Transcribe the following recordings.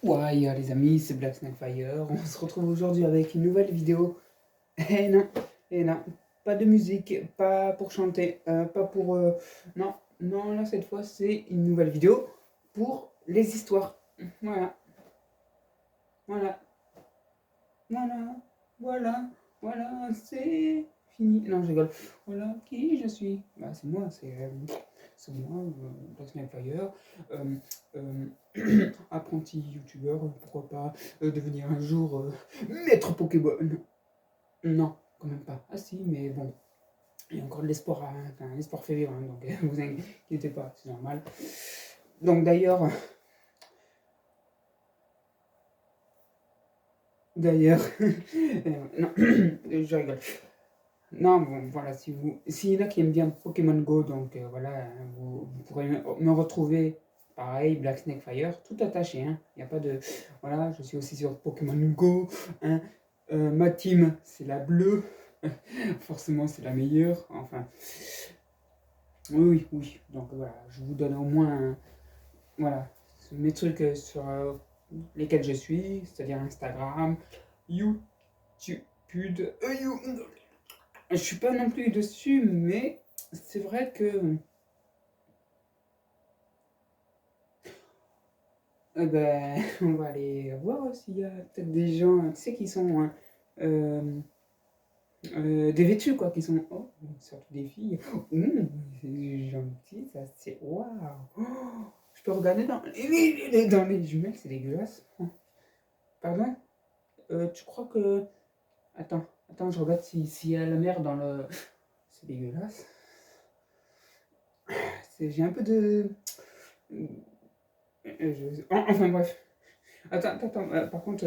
Ouais, les amis, c'est Black Snake Fire. On se retrouve aujourd'hui avec une nouvelle vidéo. Et non, et non, pas de musique, pas pour chanter, pas pour... non, non, là, cette fois, c'est une nouvelle vidéo pour les histoires. Voilà, voilà, voilà, voilà, voilà, c'est fini. Non, je rigole. Voilà qui je suis. Bah, c'est moi, c'est moi, Black Snake Fire. Euh, apprenti youtubeur, pourquoi pas devenir un jour maître Pokémon. Non, quand même pas. Ah si, mais bon, il y a encore de l'espoir, enfin l'espoir fait vivre, hein, donc vous inquiétez pas, c'est normal. Donc d'ailleurs, non, je rigole. Non, bon, voilà, s'il y en a qui aiment bien Pokémon Go, donc voilà, hein, vous pourrez me retrouver, pareil, Black Snake Fire, tout attaché, hein, il n'y a pas de... Voilà, je suis aussi sur Pokémon Go, hein, ma team, c'est la bleue, forcément, c'est la meilleure, enfin, oui, oui, oui, donc voilà, je vous donne au moins, voilà, mes trucs sur lesquels je suis, c'est-à-dire Instagram, YouTube, je suis pas non plus dessus, mais c'est vrai que ben, on va aller voir s'il y a peut-être des gens, tu sais, qui sont euh, dévêtus, quoi, qui sont, oh, surtout des filles, c'est gentil, ça, c'est waouh, oh, je peux regarder dans les jumelles, c'est dégueulasse. Oh, pardon, tu crois que, attends, je regarde s'il y a la mer dans le, c'est dégueulasse, j'ai un peu de, enfin bref. Attends, par contre,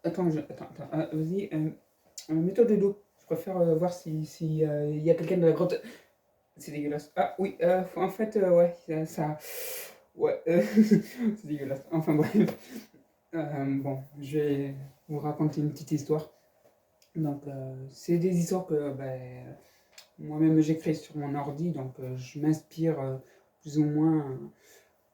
attends, vas-y, mets-toi de dos. Je préfère voir si il y a quelqu'un de la grotte. C'est dégueulasse. Ah oui, en fait, ouais, ouais, c'est dégueulasse. Enfin bref. Bon, je vais vous raconter une petite histoire. Donc, c'est des histoires que moi-même j'écris sur mon ordi, donc je m'inspire plus ou moins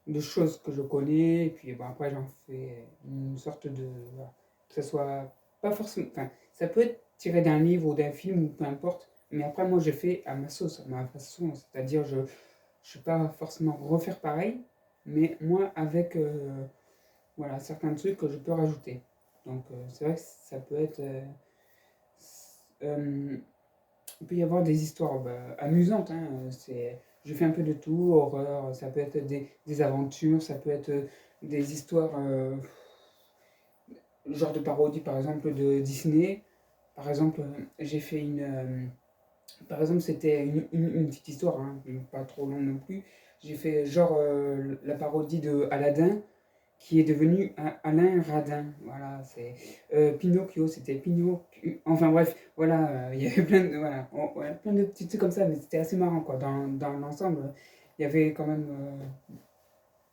de choses que je connais, et puis bon, après j'en fais une sorte de... Voilà, que ce soit pas forcément... Enfin, ça peut être tiré d'un livre ou d'un film, ou peu importe, mais après moi je fais à ma sauce, à ma façon, c'est-à-dire je ne vais pas forcément refaire pareil, mais moi avec voilà, certains trucs que je peux rajouter. Donc c'est vrai que ça peut être... euh, il peut y avoir des histoires amusantes, hein, je fais un peu de tout, horreur, ça peut être des aventures, ça peut être des histoires, genre de parodie par exemple de Disney. Par exemple, j'ai fait par exemple, c'était une petite histoire, hein, pas trop longue non plus. J'ai fait genre la parodie de Aladdin, qui est devenu Alain Radin. Voilà, c'est Pinocchio, c'était Pinocchio. Enfin bref, voilà, il y avait plein de, voilà, ouais, plein de petits trucs comme ça, mais c'était assez marrant quoi. Dans l'ensemble, il y avait quand même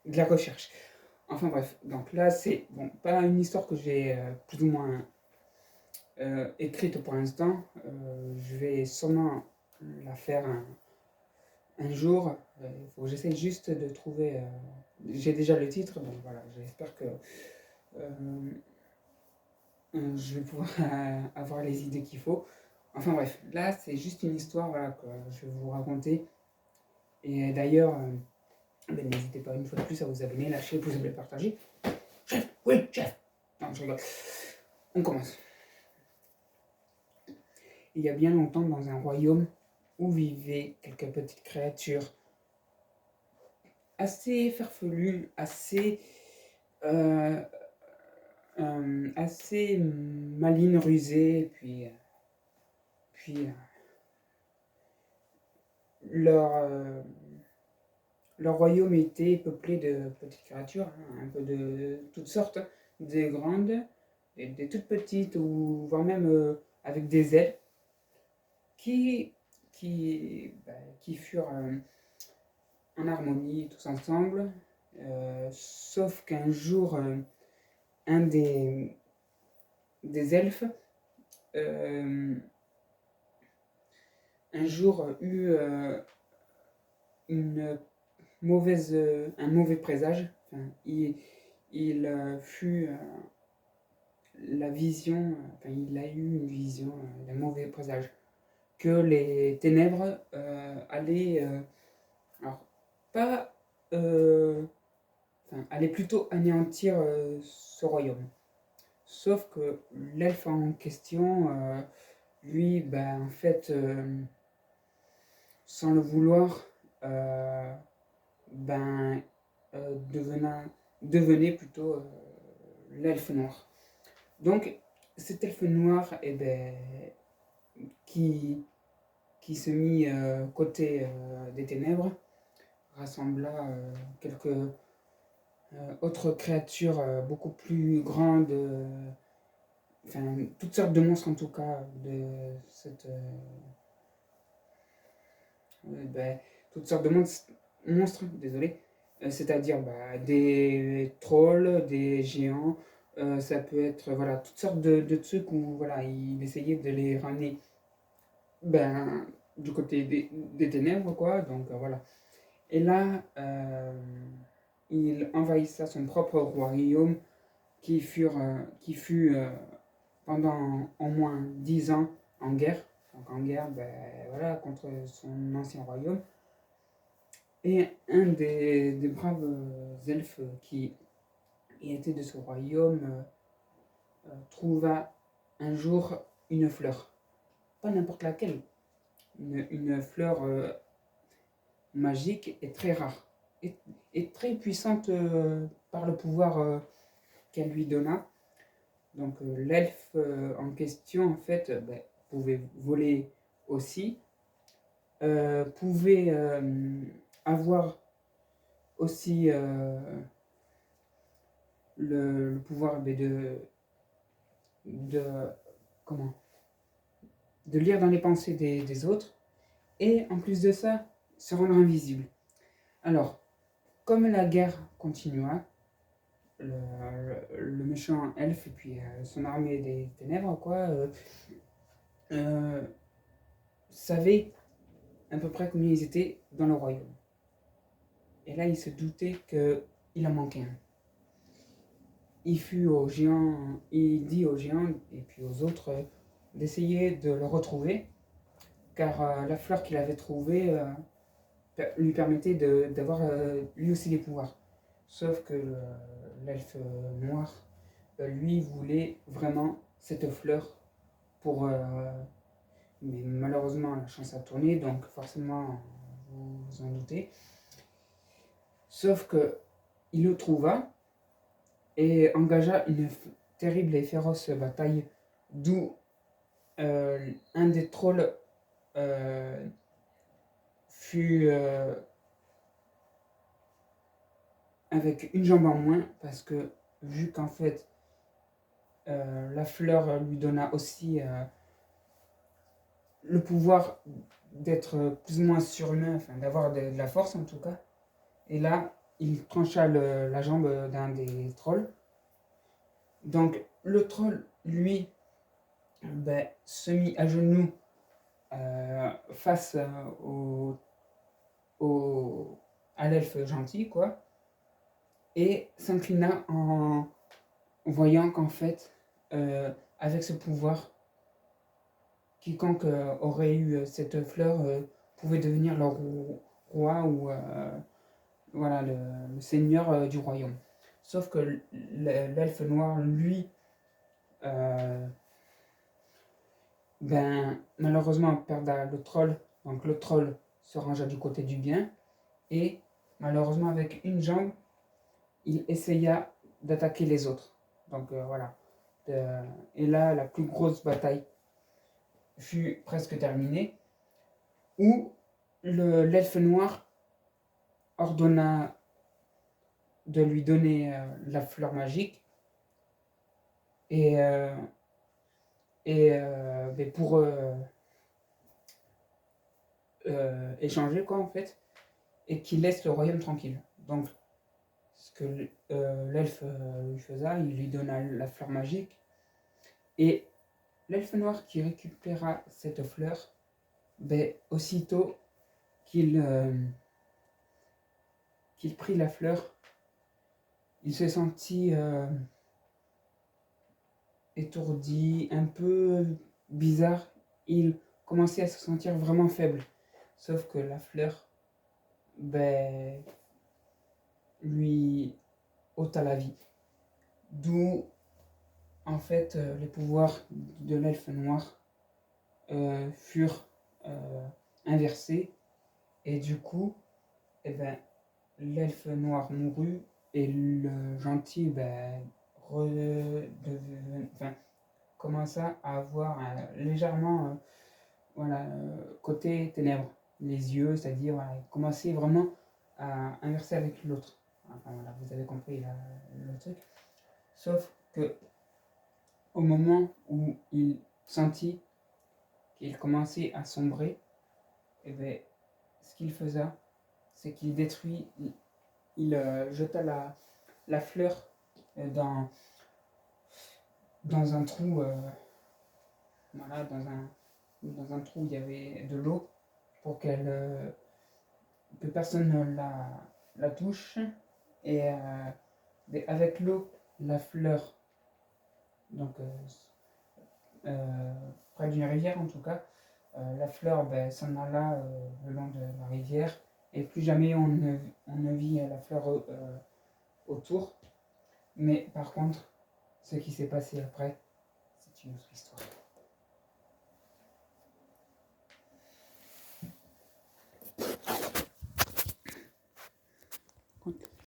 de la recherche. Enfin bref, donc là, c'est bon, pas une histoire que j'ai plus ou moins écrite pour l'instant. Je vais sûrement la faire un jour. Il faut que j'essaye juste de trouver. J'ai déjà le titre, donc voilà, j'espère que euh, je vais pouvoir avoir les idées qu'il faut. Enfin bref, là c'est juste une histoire voilà, que je vais vous raconter. Et d'ailleurs, n'hésitez pas une fois de plus à vous abonner, lâcher le pouce bleu, partager. Chef, oui, chef. Non, je rigole. On commence. Il y a bien longtemps, dans un royaume où vivaient quelques petites créatures assez farfelues, euh, assez malines, rusées, puis leur, leur royaume était peuplé de petites créatures, hein, un peu de toutes sortes, des grandes, des toutes petites, ou voire même avec des ailes, qui, qui furent en harmonie tous ensemble, sauf qu'un jour, un des elfes, euh, un jour eut une un mauvais présage. Enfin, il fut la vision, enfin il a eu une vision, d'un mauvais présage, que les ténèbres allaient, alors pas, enfin allaient plutôt anéantir ce royaume. Sauf que l'elfe en question, lui, ben en fait, sans le vouloir, euh, ben devenait plutôt l'elfe noir. Donc cet elfe noir, eh ben, qui, qui se mit côté des ténèbres, rassembla quelques autres créatures beaucoup plus grandes, enfin toutes sortes de monstres en tout cas, de cette, ben, toutes sortes de monstres, désolé, c'est-à-dire bah, des trolls, des géants, ça peut être voilà, toutes sortes de trucs où voilà, il essayait de les ramener ben, du côté des ténèbres, quoi. Donc voilà. Et là, il envahissa son propre royaume qui fut pendant au moins 10 ans en guerre. Donc en guerre, ben, voilà, contre son ancien royaume. Et un des braves elfes qui était de ce royaume trouva un jour une fleur. Pas n'importe laquelle. Une fleur magique et très rare. Et très puissante par le pouvoir qu'elle lui donna. Donc l'elfe en question, en fait, ben, pouvait voler aussi. Pouvait avoir aussi le pouvoir de, comment, de lire dans les pensées des autres, et en plus de ça, se rendre invisible. Alors, comme la guerre continua, le méchant elfe et puis son armée des ténèbres, quoi, euh, savaient à peu près combien ils étaient dans le royaume. Et là, il se doutait qu'il en manquait un. Il dit aux géants et puis aux autres d'essayer de le retrouver, car la fleur qu'il avait trouvée lui permettait d'avoir lui aussi des pouvoirs. Sauf que l'elfe noir, lui, voulait vraiment cette fleur pour... mais malheureusement, la chance a tourné, donc forcément, vous vous en doutez. Sauf que il le trouva et engagea une terrible et féroce bataille, d'où un des trolls euh, fut avec une jambe en moins, parce que vu qu'en fait la fleur lui donna aussi le pouvoir d'être plus ou moins surhumain, enfin d'avoir de la force en tout cas. Et là, il trancha la jambe d'un des trolls. Donc le troll, lui, ben, se mit à genoux face au, à l'elfe gentil, quoi, et s'inclina en voyant qu'en fait, avec ce pouvoir, quiconque aurait eu cette fleur pouvait devenir le roi ou voilà, le seigneur du royaume. Sauf que l'elfe noir, lui, euh, ben, malheureusement, perda le troll. Donc le troll se rangea du côté du bien. Et malheureusement, avec une jambe, il essaya d'attaquer les autres. Donc voilà. Et là, la plus grosse bataille fut presque terminée, où l'elfe noir ordonna de lui donner la fleur magique et, mais pour échanger, quoi, en fait, et qu'il laisse le royaume tranquille. Donc ce que l'elfe lui faisait, il lui donna la fleur magique, et l'elfe noir qui récupéra cette fleur, ben, aussitôt qu'il qu'il prit la fleur, il s'est senti étourdi, un peu bizarre. Il commençait à se sentir vraiment faible. Sauf que la fleur, ben, lui ôta la vie. D'où, en fait, les pouvoirs de l'elfe noir furent inversés. Et du coup, eh ben, l'elfe noir mourut et le gentil ben, enfin, commença à avoir légèrement voilà, côté ténèbres. Les yeux, c'est-à-dire voilà, il commençait vraiment à inverser avec l'autre. Enfin voilà, vous avez compris le truc. Sauf que au moment où il sentit qu'il commençait à sombrer, eh ben, ce qu'il faisait, c'est qu'il détruit, il jeta la fleur dans un trou, voilà, dans un trou où il y avait de l'eau pour que personne ne la touche. Et avec l'eau, la fleur, donc près d'une rivière en tout cas, la fleur ben, s'en alla le long de la rivière et plus jamais on ne vit la fleur autour. Mais par contre, ce qui s'est passé après, c'est une autre histoire.